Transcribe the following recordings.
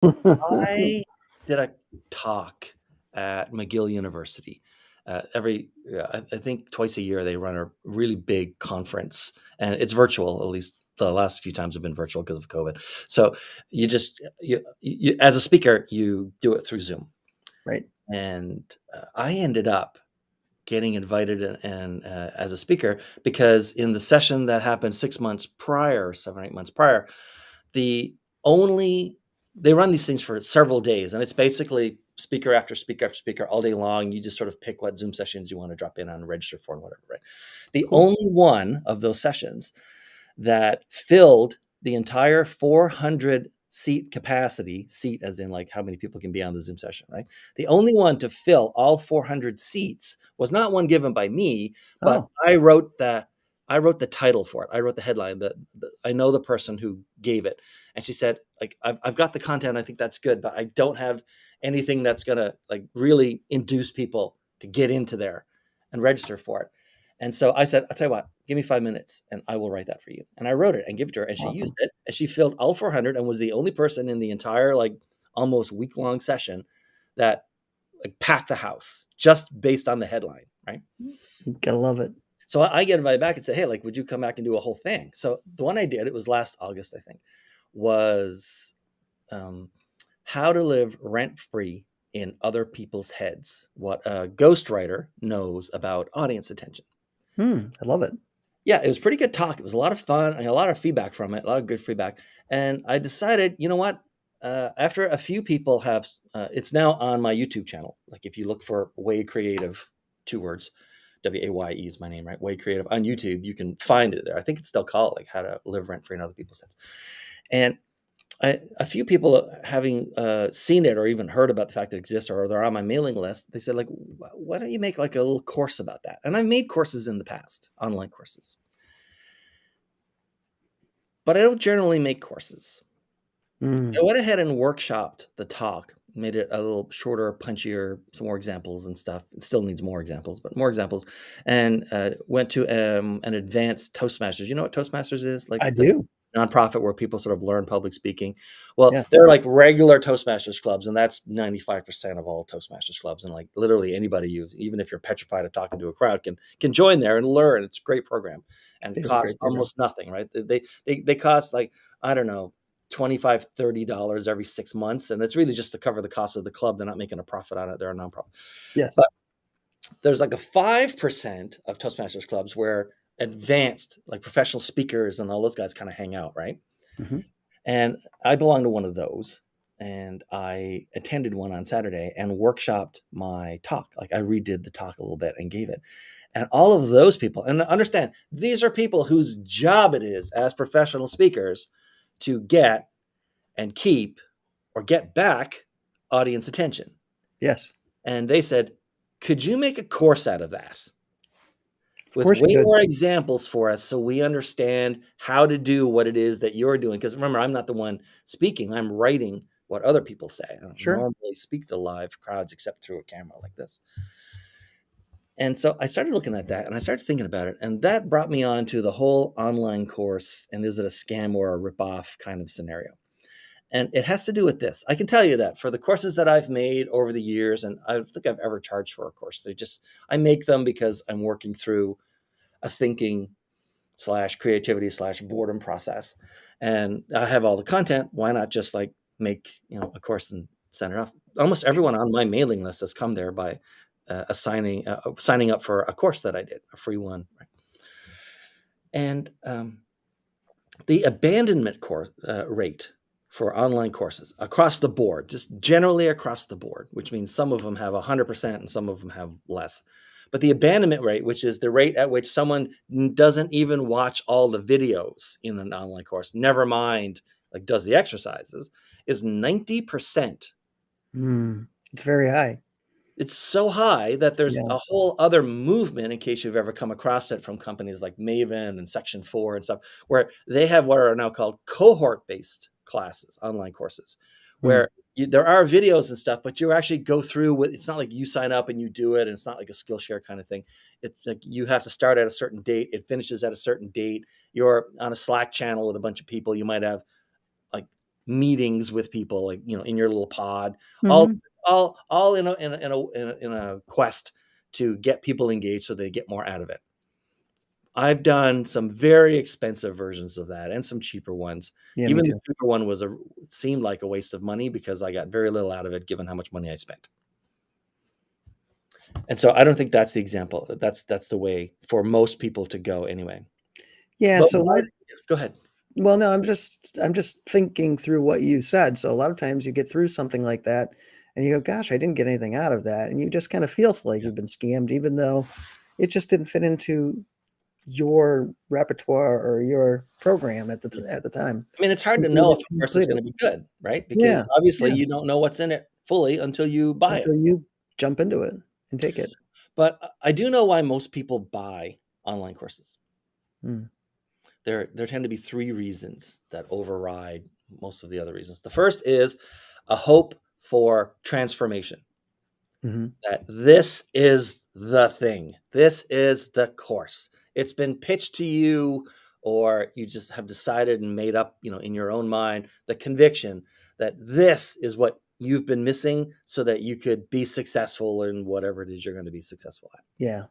I did a talk at McGill University. I think twice a year they run a really big conference, and it's virtual. At least the last few times have been virtual because of COVID. So as a speaker, you do it through Zoom, Right. and I ended up getting invited and as a speaker because in the session that happened 6 months prior, 7 or 8 months prior, the only they run these things for several days, and it's basically speaker after speaker after speaker all day long. You just sort of pick what Zoom sessions you want to drop in on and register for and whatever, right? The Cool. only one of those sessions that filled the entire 400 seat capacity, seat as in like how many people can be on the Zoom session, right? The only one to fill all 400 seats was not one given by me, but Oh, I wrote the title for it. I wrote the headline. I know the person who gave it, and she said, like, I've got the content. I think that's good, but I don't have anything that's gonna like really induce people to get into there and register for it. And so I said, I'll tell you what, give me 5 minutes and I will write that for you. And I wrote it and gave it to her, and she used awesome. it, and she filled all 400 and was the only person in the entire like almost week long session that like packed the house just based on the headline, right? Gotta love it. So I get invited back and say, hey, like, would you come back and do a whole thing? So the one I did, it was last August, I think, was um, how to live rent free in other people's heads, what a ghostwriter knows about audience attention. I love it. Yeah, it was a pretty good talk. It was a lot of fun. I got a lot of feedback from it, a lot of good feedback. And I decided, you know what? After a few people have, it's now on my YouTube channel. Like if you look for Way Creative, 2 words, WAYE is my name, right? Way Creative on YouTube, you can find it there. I think it's still called like How to Live Rent Free in Other People's Heads. And a few people having seen it or even heard about the fact that it exists or they're on my mailing list, they said like, why don't you make like a little course about that? And I made courses in the past, online courses, but I don't generally make courses. I Mm, went ahead and workshopped the talk, made it a little shorter, punchier, some more examples and stuff. It still needs more examples, but more examples. And went to an advanced Toastmasters. You know what Toastmasters is? Like I the do. nonprofit where people sort of learn public speaking. Well, Yes. they're like regular Toastmasters clubs, and that's 95% of all Toastmasters clubs. And like literally anybody, even if you're petrified of talking to a crowd, can join there and learn. It's a great program and It is a costs great program. almost nothing, right? They cost like, I don't know, $25-$30 every 6 months, and it's really just to cover the cost of the club. They're not making a profit on it. They're a nonprofit. Yes. But there's like a 5% of Toastmasters clubs where advanced, like professional speakers and all those guys kind of hang out, right? Hmm. And I belong to one of those. And I attended one on Saturday and workshopped my talk. Like I redid the talk a little bit and gave it. And all of those people, and understand, these are people whose job it is as professional speakers to get and keep or get back audience attention. Yes. And they said, could you make a course out of that Of with course way you could. more examples for us so we understand how to do what it is that you're doing? Because remember, I'm not the one speaking, I'm writing what other people say. I don't Sure. normally speak to live crowds except through a camera like this. And so I started looking at that and I started thinking about it. And that brought me on to the whole online course. And is it a scam or a ripoff kind of scenario? And it has to do with this. I can tell you that for the courses that I've made over the years, and I don't think I've ever charged for a course. I make them because I'm working through a thinking slash creativity slash boredom process. And I have all the content. Why not just like make, a course and send it off? Almost everyone on my mailing list has come there by signing up for a course that I did, a free one. Right? And the abandonment course rate for online courses across the board, just generally across the board, which means some of them have 100% and some of them have less. But the abandonment rate, which is the rate at which someone doesn't even watch all the videos in an online course, never mind like does the exercises, is 90%. It's very high. It's so high that there's Yeah. a whole other movement, in case you've ever come across it, from companies like Maven and Section 4 and stuff, where they have what are now called cohort-based classes, online courses, Hmm. where there are videos and stuff, but you actually go through with, it's not like you sign up and you do it, and it's not like a Skillshare kind of thing. It's like you have to start at a certain date, it finishes at a certain date. You're on a Slack channel with a bunch of people. You might have like meetings with people, like, in your little pod, all Mhm. all in a quest to get people engaged so they get more out of it. I've done some very expensive versions of that and some cheaper ones. Yeah, me Even the too. cheaper one seemed like a waste of money because I got very little out of it given how much money I spent. And so I don't think that's the example. That's the way for most people to go anyway. Yeah, But so why what go ahead. well, no, I'm just thinking through what you said. So a lot of times you get through something like that and you go, "Gosh, I didn't get anything out of that." And you just kind of feel like Yeah. you've been scammed even though it just didn't fit into your repertoire or your program at Mm. the time. I mean, it's hard You to know if needed a to course is complete it. gonna be good, right? Yeah, Because obviously yeah, you don't know what's in it fully until you buy it. until you jump into it and take it. But I do know why most people buy online courses. Mm, There tend to be three reasons that override most of the other reasons. The first is a hope for transformation. mhm. That this is the thing. This is the course. It's been pitched to you, or you just have decided and made up, in your own mind, the conviction that this is what you've been missing so that you could be successful in whatever it is you're going to be successful at. Yeah,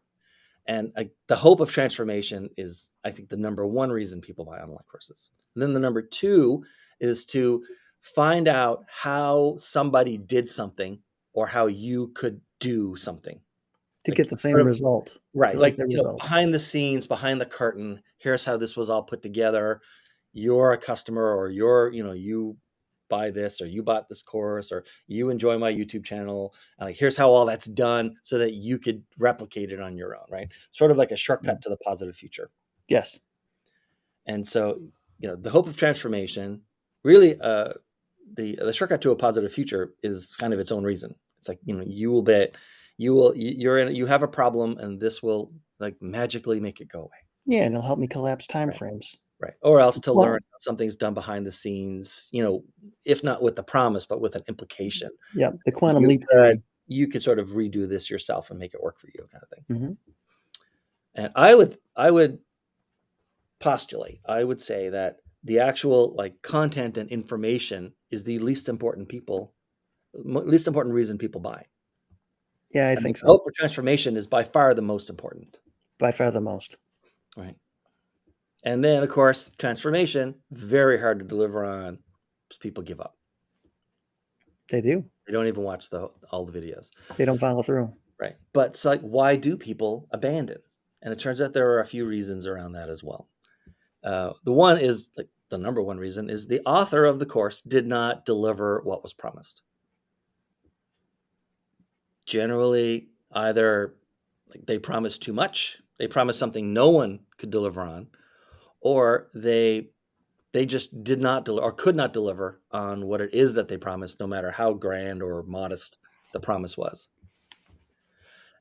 And the hope of transformation is, I think, the number one reason people buy online courses. And then the number two is to find out how somebody did something or how you could do something. to Like get the sort same of result, right, to get like the result. behind the scenes, behind the curtain. Here's how this was all put together. You're a customer, or you buy this, or you bought this course, or you enjoy my YouTube channel. Like, here's how all that's done so that you could replicate it on your own, right? Sort of like a Mm. shortcut to the positive future. Yes. And so, the hope of transformation really, the shortcut to a positive future is kind of its own reason. It's like, you will bet you have a problem, and this will like magically make it go away. Yeah, and it'll help me collapse time Right. frames. Right. Or else to learn Well, how something's done behind the scenes, if not with the promise, but with an implication. yeah, the quantum You leap could theory. you could sort of redo this yourself and make it work for you, kind of thing. Mhm. And I would postulate, I would say that the actual like content and information is the least important reason people buy. Yeah, I And the think so. hope for transformation is by far the most important, By far the most. right? And then, of course, transformation, very hard to deliver on. People give up. They do. They don't even watch all the videos, They don't follow through. right? But it's like, why do people abandon? And it turns out there are a few reasons around that as well. The one is like the number one reason is the author of the course did not deliver what was promised. Generally, either like they promised too much, they promised something no one could deliver on, or they just did not or could not deliver on what it is that they promised, no matter how grand or modest the promise was.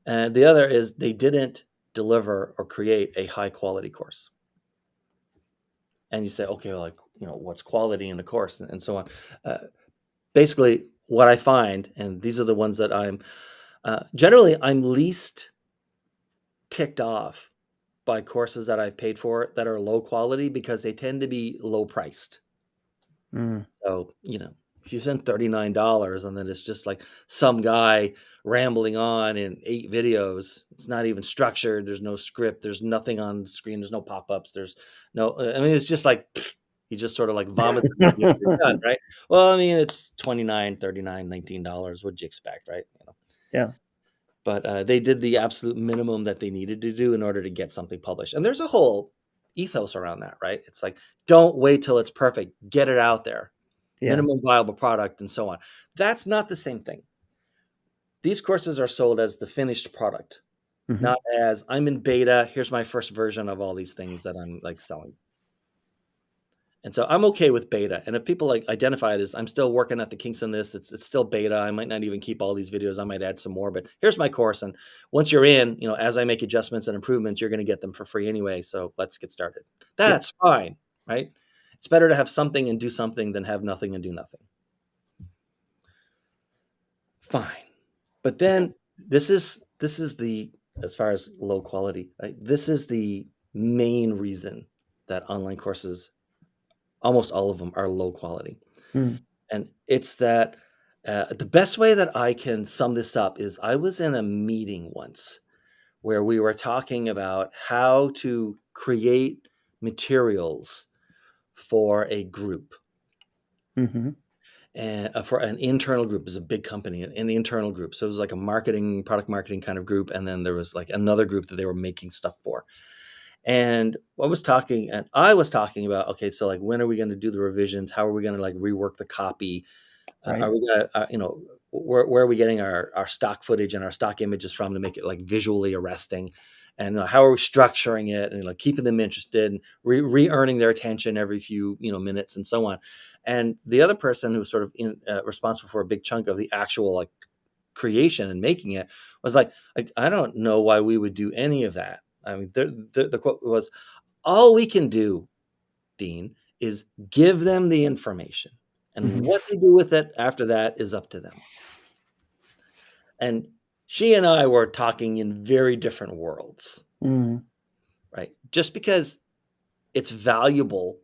And the other is they didn't deliver or create a high quality course. And you say, okay, well, like, what's quality in the course, and so on. Uh, Basically, what I find, and these are the ones that generally I'm least ticked off by courses that I've paid for that are low quality because they tend to be low priced. Mm, So, if you spend $39 and then it's just like some guy rambling on in 8 videos, it's not even structured. There's no script. There's nothing on the screen. There's no pop-ups. There's no, I mean, it's just like, he just sort of like vomits it on you and you're done, right? Well, I mean, it's 29, 39, $19. What'd you expect, right? yeah, But they did the absolute minimum that they needed to do in order to get something published. And there's a whole ethos around that, right? It's like, don't wait till it's perfect. Get it out there, yeah. minimum viable product, and so on. That's not the same thing. These courses are sold as the finished product, Mhm. not as I'm in beta. Here's my first version of all these things that I'm like selling. And so I'm okay with beta. And if people like identify it as I'm still working at the kinks in this, it's still beta. I might not even keep all these videos. I might add some more, but here's my course. And once you're in, as I make adjustments and improvements, you're going to get them for free anyway. So let's get started. That's Yes. fine, right? It's better to have something and do something than have nothing and do nothing. Fine. But then this is the, as far as low quality, right? This is the main reason that online courses, almost all of them, are low quality. Mm. And it's that the best way that I can sum this up is I was in a meeting once where we were talking about how to create materials for a group Mm-hmm. and for an internal group. Is a big company in the internal group, so it was like a product marketing kind of group, and then there was like another group that they were making stuff for. And I was talking about, okay, so like when are we going to do the revisions? How are we going to like rework the copy? Right. Are we going to where are we getting our stock footage and our stock images from to make it like visually arresting? And how are we structuring it and like keeping them interested and re-earning their attention every few minutes and so on. And the other person who was sort of responsible for a big chunk of the actual like creation and making it was like I don't know why we would do any of that. I mean, the quote was, all we can do, Dean, is give them the information, and Mm-hmm. what they do with it after that is up to them. And she and I were talking in very different worlds, Mm. right? Just because it's valuable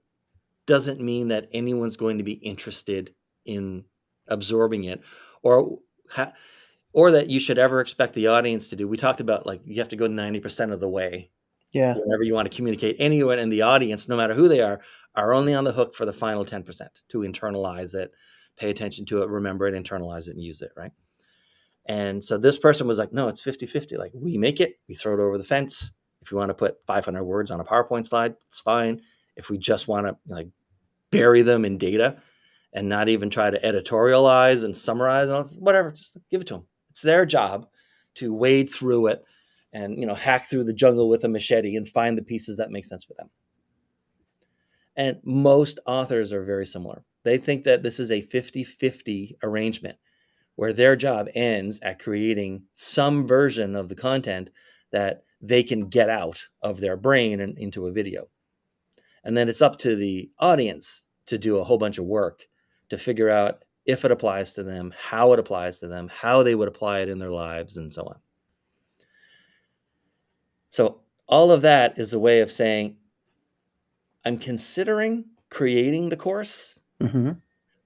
doesn't mean that anyone's going to be interested in absorbing it, or ha- or that you should ever expect the audience to do. We talked about like you have to go 90% of the way Yeah. whenever you want to communicate. Anyone in the audience, no matter who they are only on the hook for the final 10% to internalize it, pay attention to it, remember it, internalize it, and use it, right? And so this person was like, no, it's 50-50. Like, we make it, we throw it over the fence. If we want to put 500 words on a PowerPoint slide, it's fine. If we just want to like bury them in data and not even try to editorialize and summarize and all, whatever, just give it to them. It's their job to wade through it and hack through the jungle with a machete and find the pieces that make sense for them. And most authors are very similar. They think that this is a 50-50 arrangement where their job ends at creating some version of the content that they can get out of their brain and into a video. And then it's up to the audience to do a whole bunch of work to figure out if it applies to them, how it applies to them, how they would apply it in their lives, and so on. So all of that is a way of saying, I'm considering creating the course, Mm-hmm.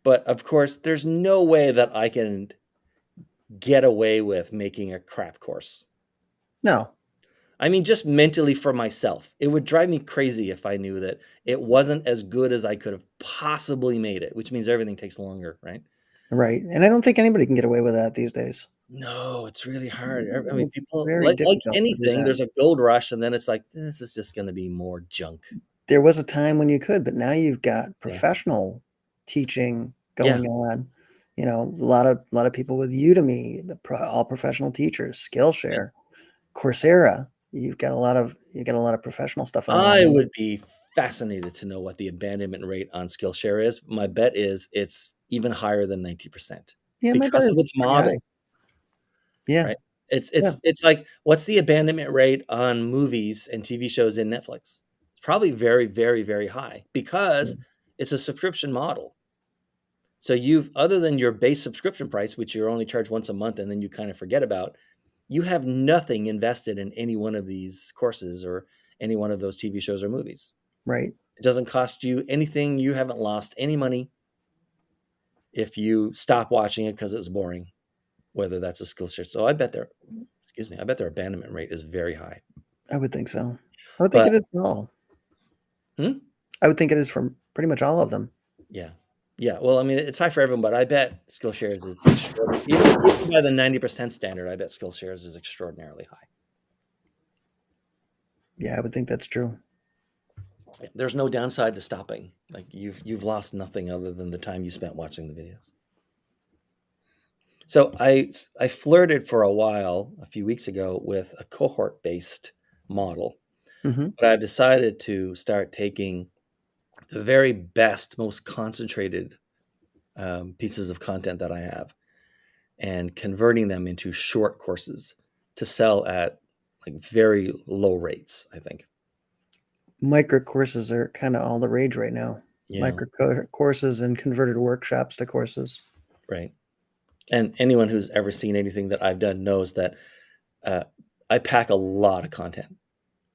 but of course, there's no way that I can get away with making a crap course. No. I mean, just mentally for myself, it would drive me crazy if I knew that it wasn't as good as I could have possibly made it, which means everything takes longer, right? Right. And I don't think anybody can get away with that these days. No, it's really hard. I mean, It's people very like difficult to do anything, that. there's a gold rush, and then it's like, this is just going to be more junk. There was a time when you could, but now you've got Yeah. professional teaching Yeah. going on. A lot of people with Udemy, all professional teachers, Right. Skillshare, Coursera. You got a lot of professional stuff I online. would be fascinated to know what the abandonment rate on Skillshare is. My bet is it's even higher than 90% Yeah, my bet because of is its pretty high. model, Yeah, right? It's yeah, it's it's like, what's the abandonment rate on movies and TV shows in Netflix? It's probably very, very, very high yeah, because it's a subscription model. So you've, other than your base subscription price, which you're only charged once a month and then you kind of forget about, you have nothing invested in any one of these courses or any one of those TV shows or movies. right. It doesn't cost you anything. You haven't lost any money if you stop watching it because it was boring, whether that's a Skillshare. So I bet their abandonment rate is very high. I would think so. I would think But it is for all. hmm? I would think it is for pretty much all of them. Yeah. Yeah. Well, I mean, it's high for everyone, but I bet Skillshares is extraordinary. Even by the 90% standard, I bet Skillshares is extraordinarily high. Yeah, I would think that's true. There's no downside to stopping. Like, you've lost nothing other than the time you spent watching the videos. So I flirted for a while a few weeks ago with a cohort based model, Hmm. but I've decided to start taking the very best, most concentrated pieces of content that I have and converting them into short courses to sell at like very low rates, I think. Micro courses are kind of all the rage right now. Yeah, Courses and converted workshops to courses. right. And anyone who's ever seen anything that I've done knows that uh, I pack a lot of content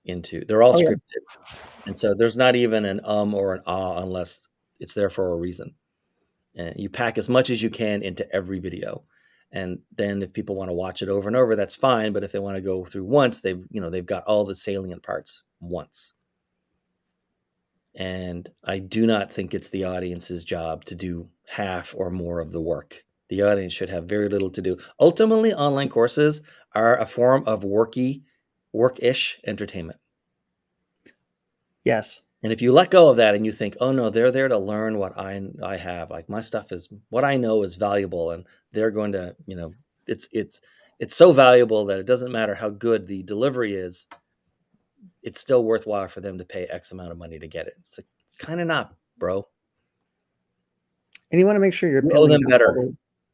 into. They're all Oh yeah, scripted, and so there's not even an or an ah unless it's there for a reason. And you pack as much as you can into every video. And then if people want to watch it over and over, that's fine. But if they want to go through once, they've got all the salient parts once. And I do not think it's the audience's job to do half or more of the work. The audience should have very little to do. Ultimately, online courses are a form of work-ish entertainment. Yes. And if you let go of that and you think, oh no, they're there to learn what I have, like my stuff is what I know is valuable, and they're going to, it's so valuable that it doesn't matter how good the delivery is, it's still worthwhile for them to pay X amount of money to get it. It's like, it's kind of not, bro. And you want to make sure you're You owe appealing them to all better. their,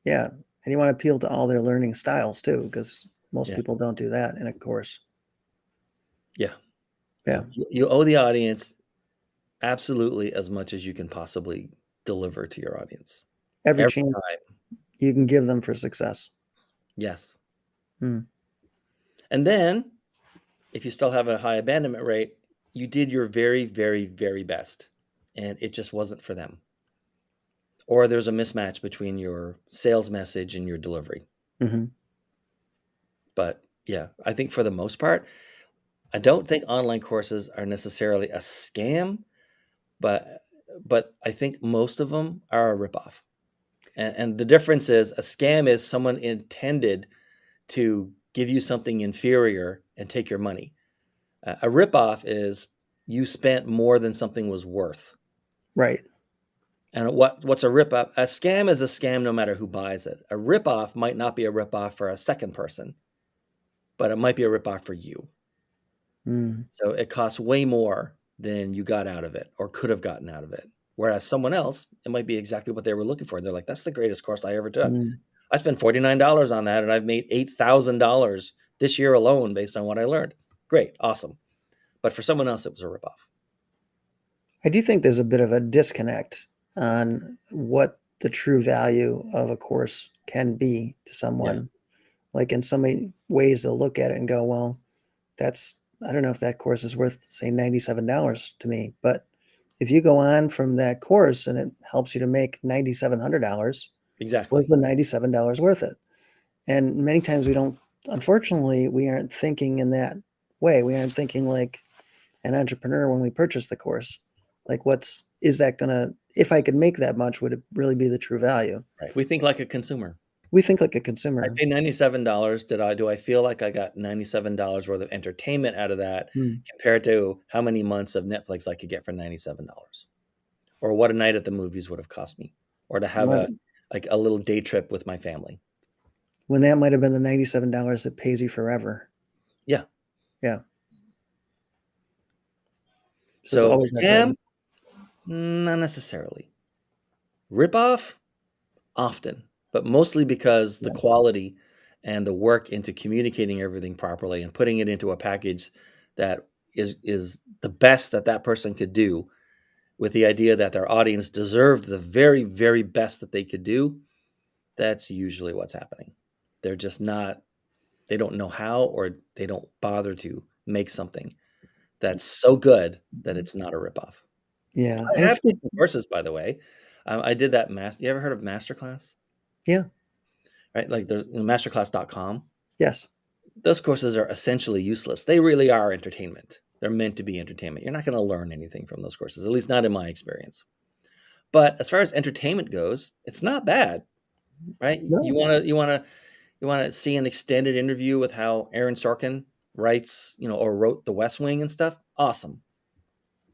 yeah. And you want to appeal to all their learning styles too, because most Yeah. people don't do that in a course. Yeah. Yeah. You owe the audience absolutely as much as you can possibly deliver to your audience. Every Every chance time. you can give them for success. Yes. Hmm. And then if you still have a high abandonment rate, you did your very, very, very best, and it just wasn't for them. Or there's a mismatch between your sales message and your delivery. Mm-hmm. But yeah, I think for the most part, I don't think online courses are necessarily a scam, but I think most of them are a ripoff. And the difference is a scam is someone intended to give you something inferior and take your money. A ripoff is you spent more than something was worth. Right. And what's a ripoff? A scam is a scam no matter who buys it. A ripoff might not be a ripoff for a second person, but it might be a ripoff for you. Mm. So it costs way more than you got out of it or could have gotten out of it. Whereas someone else, it might be exactly what they were looking for. They're like, that's the greatest course I ever took. Mm. I spent $49 on that and I've made $8,000 this year alone based on what I learned. Great, awesome. But for someone else, it was a ripoff. I do think there's a bit of a disconnect on what the true value of a course can be to Yeah, someone. Like in so many ways, they'll look at it and go, well, I don't know if that course is worth, say, $97 to me. But if you go on from that course and it helps you to make $9,700, was exactly. the $97 worth it? And many times unfortunately, we aren't thinking in that way. We aren't thinking like an entrepreneur when we purchase the course. Like, is that gonna, if I could make that much, would it really be the true value? Right. We think like a consumer. We think like a I consumer. paid $97. Do I feel like I got $97 worth of entertainment out of that Hmm. compared to how many months of Netflix I could get for $97? Or what a night at the movies would have cost me, or to have What, a little day trip with my family. when that might have been the $97 that pays you forever. Yeah. Yeah. So it's So always that side. scam, not necessarily. Rip off, often, but mostly because the Yeah. quality and the work into communicating everything properly and putting it into a package that is the best that that person could do, with the idea that their audience deserved the very, very best that they could do. That's usually what's happening. They're just not, they don't know how, or they don't bother to make something that's so good that it's not a ripoff. Yeah. I And have it's good. taken courses, by the way. I did that you ever heard of Masterclass? Yeah. Right? Like there's masterclass.com. Yes. Those courses are essentially useless. They really are entertainment. They're meant to be entertainment. You're not going to learn anything from those courses, at least not in my experience. But as far as entertainment goes, it's not bad, right? No. You want to see an extended interview with how Aaron Sorkin writes, or wrote The West Wing and stuff. Awesome.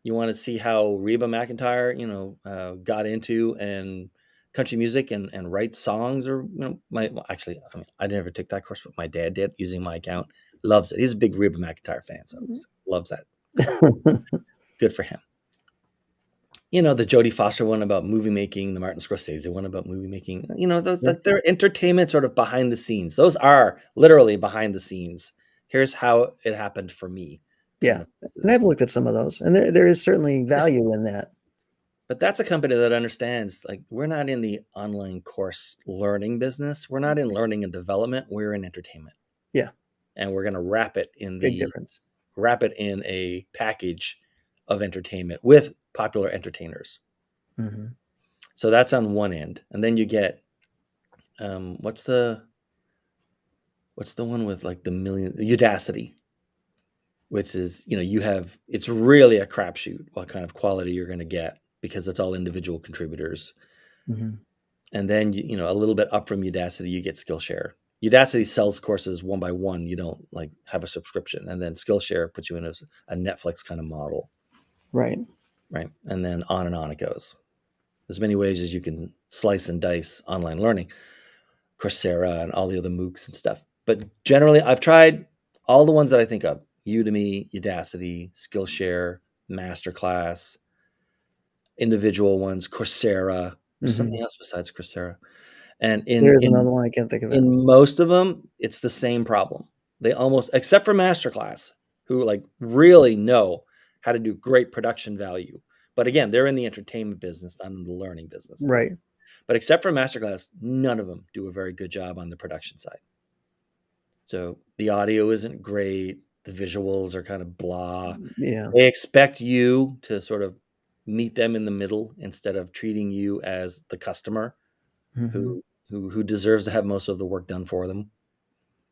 You want to see how Reba McEntire, got into and country music and write songs, or actually, I mean, I never took that course, but my dad did using my account. Loves it. He's a big Reba McEntire fan, so loves that. Good for him. The Jodie Foster one about movie making, the Martin Scorsese one about movie making. Those Yeah. they're entertainment, sort of behind the scenes. Those are literally behind the scenes. Here's how it happened for me, kind Yeah. of And places. I've looked at some of those, and there is certainly Yeah. value in that. But that's a company that understands, like, we're not in the online course learning business. We're not in learning and development. We're in entertainment. Yeah. And we're going to Big difference. wrap it in a package of entertainment with popular entertainers. Hmm. So that's on one end, and then you get what's the one with like the million Udacity, which is you have it's really a crapshoot what kind of quality you're going to get because it's all individual contributors. Mhm. And then a little bit up from Udacity, you get Skillshare. Udacity sells courses one by one. You don't like have a subscription, and then Skillshare puts you in a Netflix kind of model, Right. right? And then on it goes. There's many ways as you can slice and dice online learning, Coursera and all the other MOOCs and stuff. But generally, I've tried all the ones that I think of: Udemy, Udacity, Skillshare, Masterclass, individual ones, Coursera. There's Mhm. something else besides Coursera. And in There's in another one, I can't think of it. in most of them, it's the same problem. They almost, except for Masterclass, who like really know how to do great production value. But again, they're in the entertainment business, not in the learning business. Right. But except for Masterclass, none of them do a very good job on the production side. So the audio isn't great. The visuals are kind of blah. Yeah. They expect you to sort of meet them in the middle instead of treating you as the customer Mhm. who deserves to have most of the work done for them.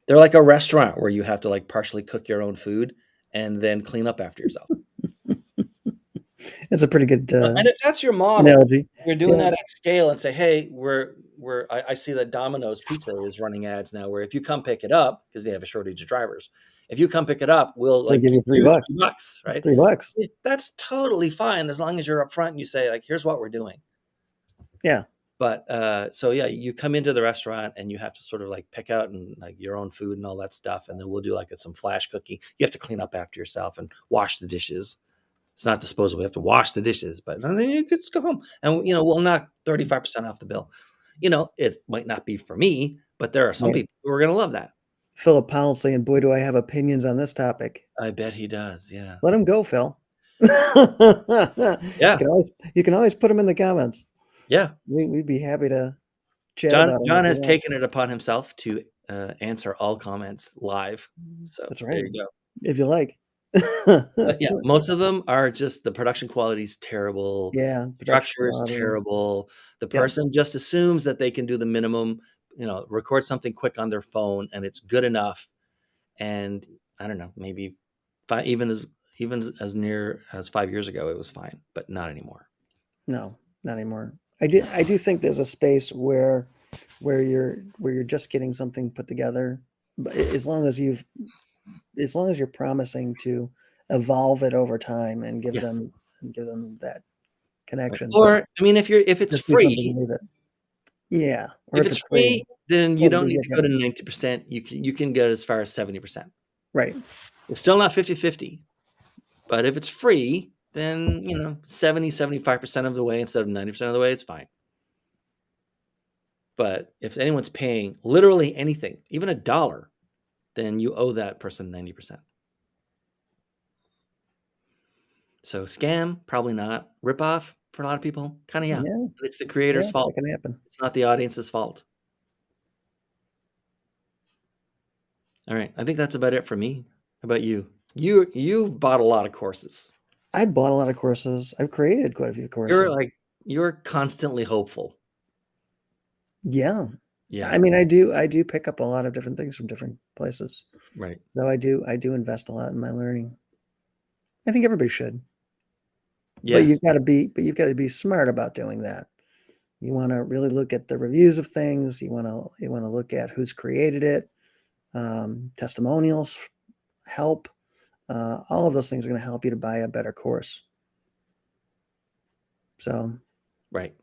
They're like a restaurant where you have to like partially cook your own food and then clean up after yourself. It's a pretty good And if that's your model, analogy. you're doing Yeah. that at scale and say, hey, I see that Domino's Pizza is running ads now where if you come pick it up, because they have a shortage of drivers, if you come pick it up, we'll They'll like give you give three you bucks. $3, right? $3. That's totally fine as long as you're upfront and you say, like, here's what we're doing. Yeah. But so yeah, you come into the restaurant and you have to sort of like pick out and like your own food and all that stuff, and then we'll do like some flash cooking. You have to clean up after yourself and wash the dishes. It's not disposable; you have to wash the dishes, but then you can just go home, and we'll knock 35% off the bill. It might not be for me, but there are some Right. people who are going to love that. Philip Powell saying, "Boy, do I have opinions on this topic." I bet he does. Yeah, Let him go, Phil. yeah, You can always put them in the comments. yeah. We'd be happy to chat John about them John if you has want. taken it upon himself to answer all comments live. So That's there right. you go. If you like. But yeah, most of them are just the production quality is terrible, Yeah, production structure is quality. terrible. The Yep. person just assumes that they can do the minimum, record something quick on their phone and it's good enough. And I don't know, maybe even as near as 5 years ago, it was fine, but not anymore. No, not anymore. I do think there's a space where you're just getting something put together, but as long as you're promising to evolve it over time and Yeah. give them that Right. connection, but Or I mean, if it's just do something free, and leave it. Yeah, or if if it's it's free, free, then you don't totally need get to go you. to 90%. You can get as far as 70%. Right. It's still not 50-50. But if it's free, then 70-75% of the way instead of 90% of the way, it's fine. But if anyone's paying literally anything, even $1, then you owe that person 90%. So scam, probably not. Rip off for a lot of people, kind of yeah. Yeah, But it's the creator's yeah, that fault. can happen. It's not the audience's fault. All right, I think that's about it for me. How about you? You've bought a lot of courses. I bought a lot of courses. I've created quite a few You're courses. like you're constantly hopeful. Yeah. I Yeah, mean, I do pick up a lot of different things from different places. right. So I do invest a lot in my learning. I think everybody should. Yes, But you've got to be smart about doing that. You want to really look at the reviews of things. You want to look at who's created it. Testimonials help. All of those things are going to help you to buy a better course. So, right.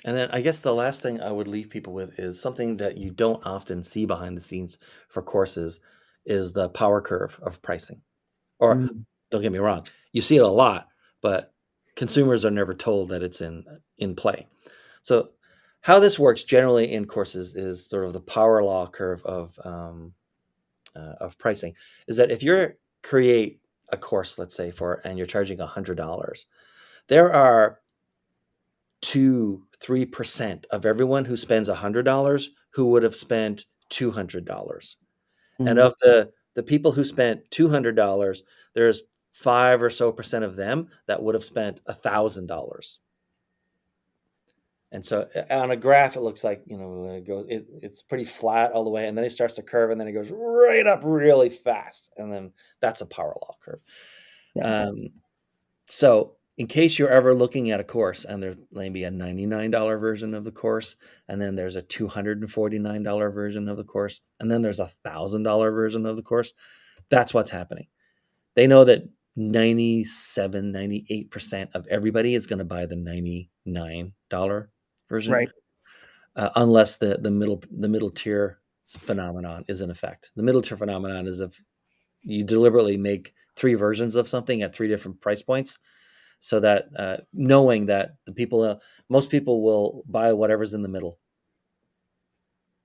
And then I guess the last thing I would leave people with is something that you don't often see behind the scenes for courses is the power curve of pricing. Or mm, don't get me wrong, you see it a lot, but consumers are never told that it's in play. So how this works generally in courses is sort of the power law curve of pricing. Is that if you create a course, let's say and you're charging $100, there are 2-3% of everyone who spends $100 who would have spent $200. And mm, of the people who spent $200, there's 5 or so percent of them that would have spent $1,000. And so on a graph, it looks like, it's pretty flat all the way, and then it starts to curve, and then it goes right up really fast, and then that's a power law curve. Yeah. So in case you're ever looking at a course and there's maybe a $99 version of the course, and then there's a $249 version of the course, and then there's a $1,000 version of the course, that's what's happening. They know that 97, 98% of everybody is going to buy the $99 version, Right. unless the middle tier phenomenon is in effect. The middle tier phenomenon is if you deliberately make 3 versions of something at 3 different price points, so that knowing that most people will buy whatever's in the middle.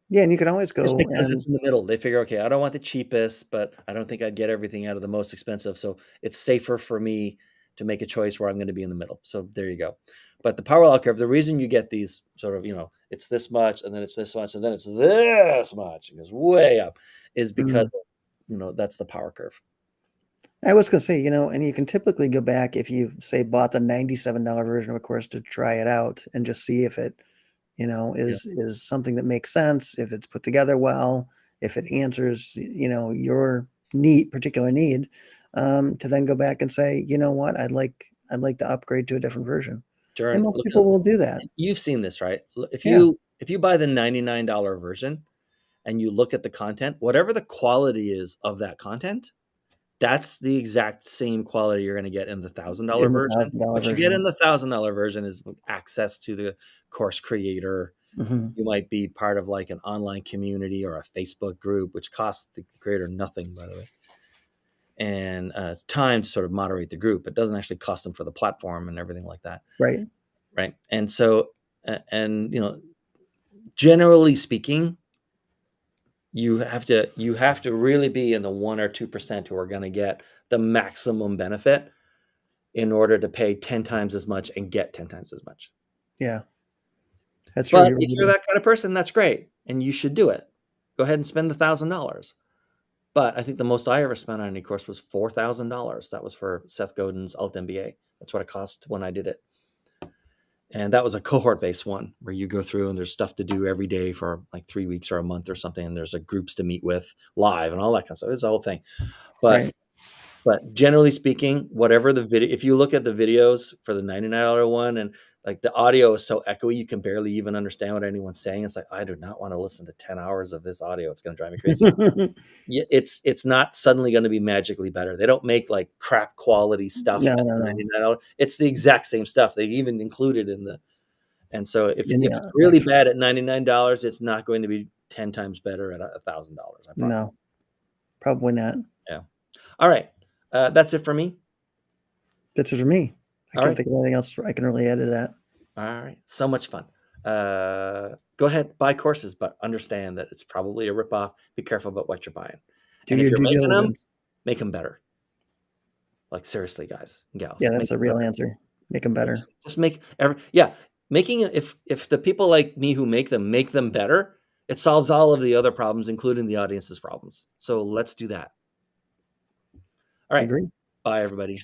Yeah, and you can always Just go because and it's in the middle. They figure, okay, I don't want the cheapest, but I don't think I'd get everything out of the most expensive. So it's safer for me to make a choice where I'm going to be in the middle. So there you go. But the power law curve, the reason you get these sort of, it's this much, and then it's this much, and then it's this much, it goes way up, is because, that's the power curve. I was gonna say, and you can typically go back if you say bought the $97 version of a course to try it out and just see if it, Yeah. is something that makes sense, if it's put together well, if it answers, your particular need, to then go back and say, you know what, I'd like to upgrade to a different version. And During most look people will do that. You've seen this, right? If Yeah. you buy the $99 version and you look at the content, whatever the quality is of that content, that's the exact same quality you're going to get in the $1,000 In the version. $1,000 What you get version. in the $1,000 version is access to the course creator. Mhm. You might be part of like an online community or a Facebook group, which costs the creator nothing, by the way. And it's time to sort of moderate the group. It doesn't actually cost them for the platform and everything like that. Right. Right. And so, and generally speaking, you have to really be in the 1 or 2% who are going to get the maximum benefit in order to pay 10 times as much and get 10 times as much. Yeah. That's true. But You if really you're do. that kind of person, that's great, and you should do it. Go ahead and spend the $1,000. But I think the most I ever spent on any course was $4,000. That was for Seth Godin's Alt MBA. That's what it cost when I did it. And that was a cohort-based one where you go through and there's stuff to do every day for like 3 weeks or a month or something, and there's groups to meet with live and all that kind of stuff. It's the whole thing. But Right. But generally speaking, whatever the video, if you look at the videos for the $99 one, and like the audio is so echoey, you can barely even understand what anyone's saying. It's like, I do not want to listen to 10 hours of this audio. It's going to drive me crazy. It's not suddenly going to be magically better. They don't make like crap quality stuff No, at no, no. $99. It's the exact same stuff. They even included in the, and so if In the, it's really that's bad at $99, it's not going to be 10 times better at $1,000. I promise. no, probably not. Yeah. All right. That's it for me. That's it for me. I All can't right. think of anything else I can really add to that. All right. So much fun. Go ahead, buy courses, but understand that it's probably a ripoff. Be careful about what you're buying. Do And if your you're due making them, diligence. make them better. Like seriously, guys and gals, Yeah, make that's the them real better. answer. Make them better. Just make making it, if the people like me who make them better, it solves all of the other problems, including the audience's problems. So let's do that. All right. Agree. Bye, everybody.